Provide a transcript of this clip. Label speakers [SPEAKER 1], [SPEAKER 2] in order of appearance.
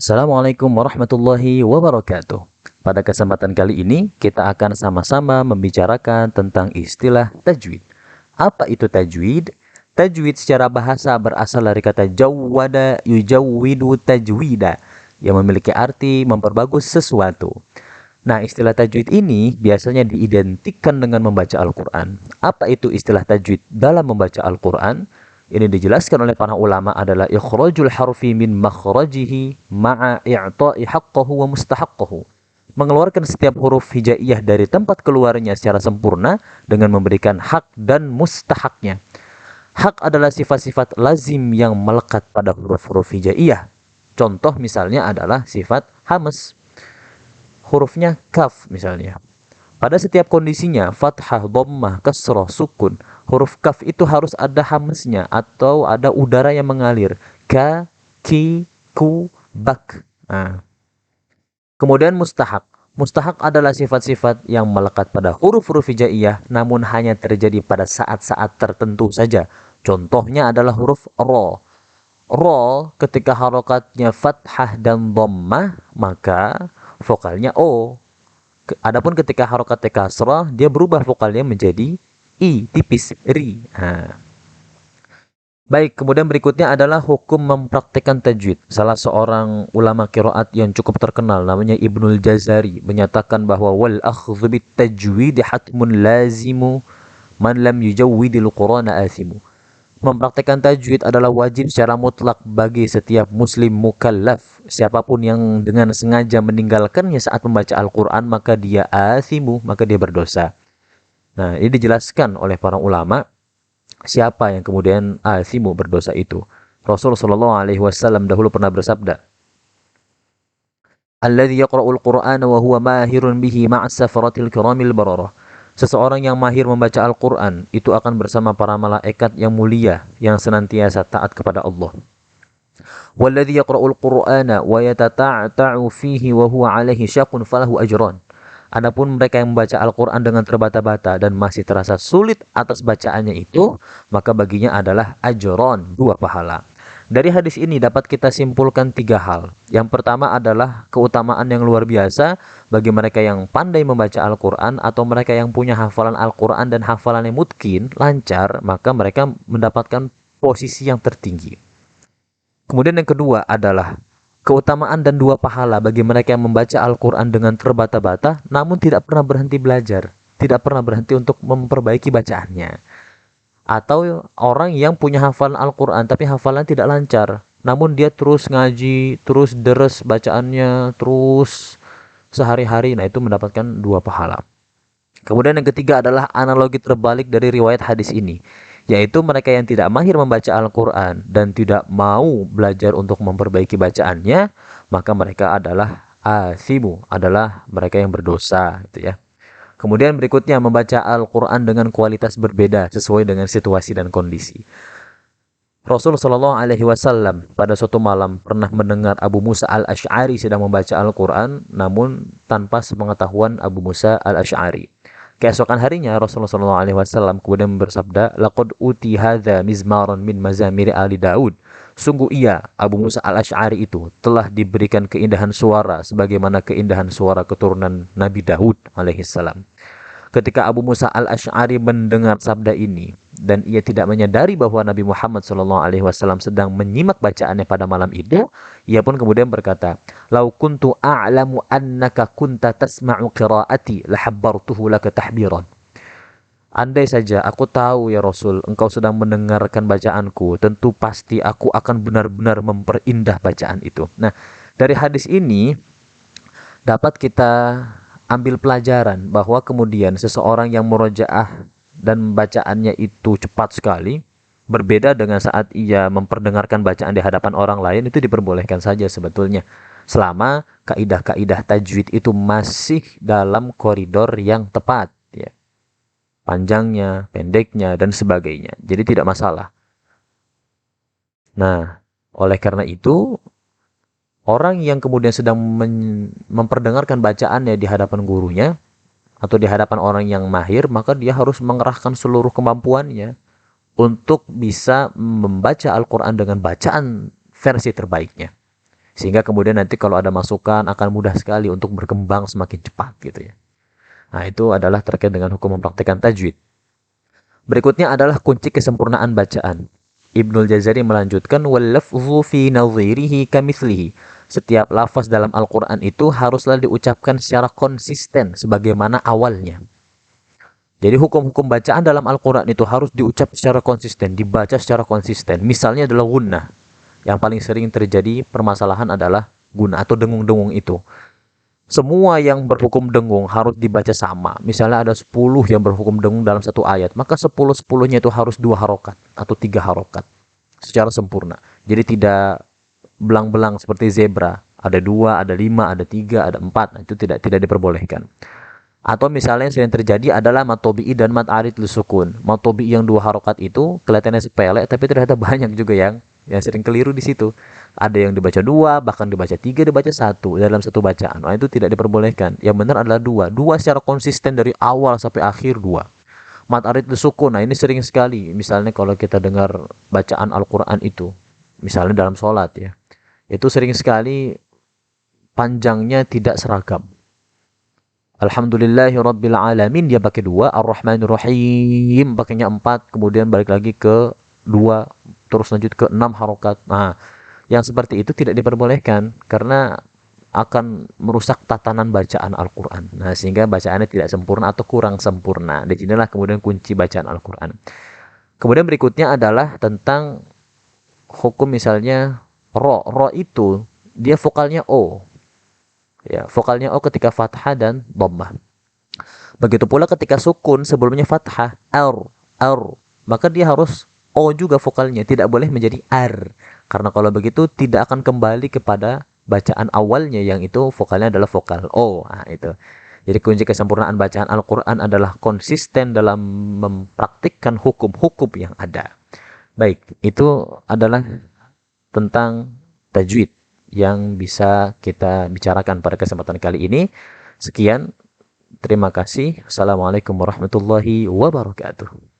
[SPEAKER 1] Assalamualaikum warahmatullahi wabarakatuh. Pada kesempatan kali ini, kita akan sama-sama membicarakan tentang istilah tajwid. Apa itu tajwid? Tajwid secara bahasa berasal dari kata jawwada yujawwidu tajwida, yang memiliki arti memperbagus sesuatu. Nah, istilah tajwid ini biasanya diidentikan dengan membaca Al-Quran. Apa itu istilah tajwid dalam membaca Al-Quran? Ini dijelaskan oleh para ulama adalah ikhrajul harfi min makhrajihi ma'a i'ta'i haqqahu wa mustahaqqahu. Mengeluarkan setiap huruf hijaiyah dari tempat keluarnya secara sempurna dengan memberikan hak dan mustahaknya. Hak adalah sifat-sifat lazim yang melekat pada huruf-huruf hijaiyah. Contoh misalnya adalah sifat hamas. Hurufnya kaf misalnya. Pada setiap kondisinya, fathah, dhammah, kasrah, sukun, huruf kaf itu harus ada hamznya atau ada udara yang mengalir. Ka, ki, ku, bak. Nah. Kemudian mustahak. Mustahak adalah sifat-sifat yang melekat pada huruf-huruf hijaiyah namun hanya terjadi pada saat-saat tertentu saja. Contohnya adalah huruf ro. Ro ketika harokatnya fathah dan dhammah maka vokalnya o. Adapun ketika harokat kasrah, dia berubah vokalnya menjadi i, tipis, ri. Nah. Baik, kemudian berikutnya adalah hukum mempraktikkan tajwid. Salah seorang ulama qiraat yang cukup terkenal namanya Ibnul Jazari menyatakan bahwa wal akhdhu bit tajwid hatmun lazimu man lam yujawwidil Qur'ana athimu. Mempraktikkan tajwid adalah wajib secara mutlak bagi setiap muslim mukallaf. Siapapun yang dengan sengaja meninggalkannya saat membaca Al-Quran, maka dia athimu, maka dia berdosa. Nah, ini dijelaskan oleh para ulama, siapa yang kemudian athimu berdosa itu. Rasulullah SAW dahulu pernah bersabda, Alladhi yaqra'ul Qur'ana wa huwa mahirun bihi ma'asafaratil kiramil bararah. Seseorang yang mahir membaca Al-Quran itu akan bersama para malaikat yang mulia yang senantiasa taat kepada Allah. Walladhi yaqra'ul Qur'ana wa yatata'ta'u fihi wa huwa 'alaihi syaqun falahu ajran. Adapun mereka yang membaca Al-Quran dengan terbata-bata dan masih terasa sulit atas bacaannya itu, maka baginya adalah ajron, 2 pahala. Dari hadis ini dapat kita simpulkan 3 hal. Yang pertama adalah keutamaan yang luar biasa bagi mereka yang pandai membaca Al-Quran atau mereka yang punya hafalan Al-Quran dan hafalannya mungkin lancar, maka mereka mendapatkan posisi yang tertinggi. Kemudian yang kedua adalah keutamaan dan 2 pahala bagi mereka yang membaca Al-Quran dengan terbata-bata namun tidak pernah berhenti belajar, tidak pernah berhenti untuk memperbaiki bacaannya. Atau orang yang punya hafalan Al-Quran tapi hafalan tidak lancar, namun dia terus ngaji, terus deres bacaannya, terus sehari-hari, nah itu mendapatkan 2 pahala. Kemudian yang ketiga adalah analogi terbalik dari riwayat hadis ini, yaitu mereka yang tidak mahir membaca Al-Quran dan tidak mau belajar untuk memperbaiki bacaannya, maka mereka adalah athimu, adalah mereka yang berdosa gitu ya. Kemudian berikutnya membaca Al-Quran dengan kualitas berbeda sesuai dengan situasi dan kondisi. Rasulullah SAW pada suatu malam pernah mendengar Abu Musa al-Ash'ari sedang membaca Al-Quran namun tanpa sepengetahuan Abu Musa al-Ash'ari. Keesokan harinya Rasulullah SAW kemudian bersabda, Laqad uti hadha mizmaran min mazamiri ali Daud. Sungguh ia, Abu Musa al-Ash'ari itu telah diberikan keindahan suara sebagaimana keindahan suara keturunan Nabi Daud alaihissalam. Ketika Abu Musa al-Ash'ari mendengar sabda ini dan ia tidak menyadari bahwa Nabi Muhammad SAW sedang menyimak bacaannya pada malam itu, ia pun kemudian berkata, "Lau kuntu a'lamu annaka kunta tasma'u qira'ati lahabbartuhu laka tahbiran." Andai saja aku tahu ya Rasul, engkau sedang mendengarkan bacaanku, tentu pasti aku akan benar-benar memperindah bacaan itu. Nah, dari hadis ini dapat kita ambil pelajaran bahwa kemudian seseorang yang murojaah dan bacaannya itu cepat sekali, berbeda dengan saat ia memperdengarkan bacaan di hadapan orang lain, itu diperbolehkan saja sebetulnya. Selama kaidah-kaidah tajwid itu masih dalam koridor yang tepat. Ya. Panjangnya, pendeknya, dan sebagainya. Jadi tidak masalah. Nah, oleh karena itu, orang yang kemudian sedang memperdengarkan bacaannya di hadapan gurunya atau di hadapan orang yang mahir, maka dia harus mengerahkan seluruh kemampuannya untuk bisa membaca Al-Quran dengan bacaan versi terbaiknya. Sehingga kemudian nanti kalau ada masukan akan mudah sekali untuk berkembang semakin cepat gitu ya. Nah, itu adalah terkait dengan hukum mempraktikkan tajwid. Berikutnya adalah kunci kesempurnaan bacaan. Ibnul Jazari melanjutkan wal-lafzu fi nadhirihi kamitslihi. Setiap lafaz dalam Al-Qur'an itu haruslah diucapkan secara konsisten sebagaimana awalnya. Jadi hukum-hukum bacaan dalam Al-Qur'an itu harus diucap secara konsisten, dibaca secara konsisten. Misalnya adalah gunnah. Yang paling sering terjadi permasalahan adalah gunnah atau dengung-dengung itu. Semua yang berhukum dengung harus dibaca sama. Misalnya ada 10 yang berhukum dengung dalam satu ayat, maka 10-10-nya itu harus 2 harokat atau 3 harokat secara sempurna. Jadi tidak belang-belang seperti zebra. Ada 2, ada 5, ada 3, ada 4. Nah, itu tidak diperbolehkan. Atau misalnya yang sering terjadi adalah matobi'i dan mat'arid lusukun. Matobi'i yang 2 harokat itu kelihatannya sepele, tapi ternyata banyak juga yang sering keliru di situ. Ada yang dibaca 2, bahkan dibaca 3, dibaca 1 dalam satu bacaan. Nah, itu tidak diperbolehkan. Yang benar adalah 2. 2 secara konsisten dari awal sampai akhir 2. Mat arid sukun. Nah, ini sering sekali. Misalnya kalau kita dengar bacaan Al-Qur'an itu, misalnya dalam sholat ya. Itu sering sekali panjangnya tidak seragam. Alhamdulillahi Rabbil Alamin dia pakai 2, Ar-Rahmanir Rahim pakainya 4, kemudian balik lagi ke 2, terus lanjut ke 6 harokat. Nah, yang seperti itu tidak diperbolehkan karena akan merusak tatanan bacaan Al-Quran. Nah, sehingga bacaannya tidak sempurna atau kurang sempurna. Di sinilah kemudian kunci bacaan Al-Quran. Kemudian berikutnya adalah tentang hukum misalnya ro. Ro itu dia vokalnya O. Ya, vokalnya O ketika fathah dan dhammah. Begitu pula ketika sukun sebelumnya fathah, ar. Maka dia harus O juga vokalnya, tidak boleh menjadi R. Karena kalau begitu tidak akan kembali kepada bacaan awalnya yang itu vokalnya adalah vokal O. Nah, itu. Jadi kunci kesempurnaan bacaan Al-Quran adalah konsisten dalam mempraktikkan hukum-hukum yang ada. Baik, itu adalah tentang tajwid yang bisa kita bicarakan pada kesempatan kali ini. Sekian, terima kasih. Assalamualaikum warahmatullahi wabarakatuh.